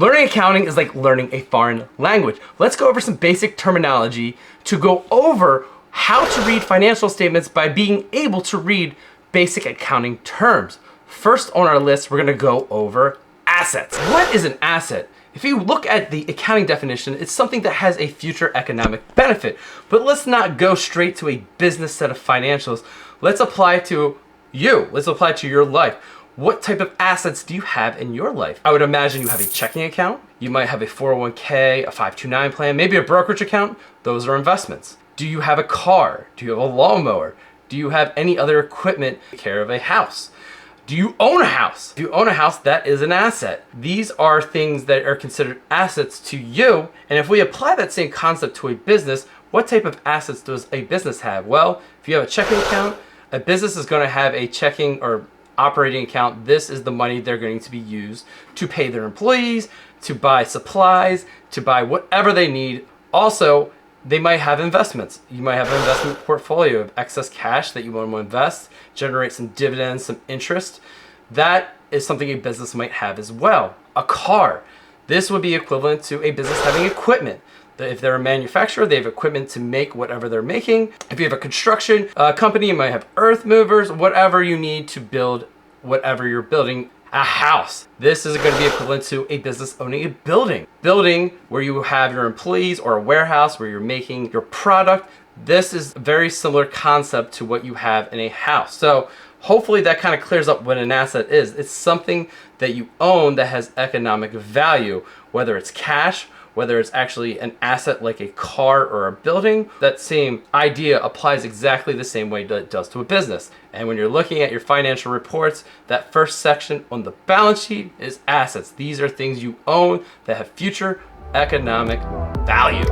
Learning accounting is like learning a foreign language. Let's go over some basic terminology to go over how to read financial statements by being able to read basic accounting terms. First on our list, we're gonna go over assets. What is an asset? If you look at the accounting definition, it's something that has a future economic benefit. But let's not go straight to a business set of financials. Let's apply it to you. Let's apply it to your life. What type of assets do you have in your life? I would imagine you have a checking account. You might have a 401k, a 529 plan, maybe a brokerage account. Those are investments. Do you have a car? Do you have a lawnmower? Do you have any other equipment to take care of a house? Do you own a house? If you own a house, that is an asset. These are things that are considered assets to you. And if we apply that same concept to a business, what type of assets does a business have? Well, if you have a checking account, a business is going to have a checking or operating account. This is the money they're going to be used to pay their employees, to buy supplies, to buy whatever they need. Also, they might have investments. You might have an investment portfolio of excess cash that you want to invest, generate some dividends, some interest. That is something a business might have as well. A car. This would be equivalent to a business having equipment. If they're a manufacturer, they have equipment to make whatever they're making. If you have a construction company, you might have earth movers, whatever you need to build whatever you're building. A house. This is going to be equivalent to a business owning a building. Building where you have your employees, or a warehouse where you're making your product. This is a very similar concept to what you have in a house. So hopefully that kind of clears up what an asset is. It's something that you own that has economic value, whether it's cash, whether it's actually an asset like a car or a building. That same idea applies exactly the same way that it does to a business. And when you're looking at your financial reports, that first section on the balance sheet is assets. These are things you own that have future economic value.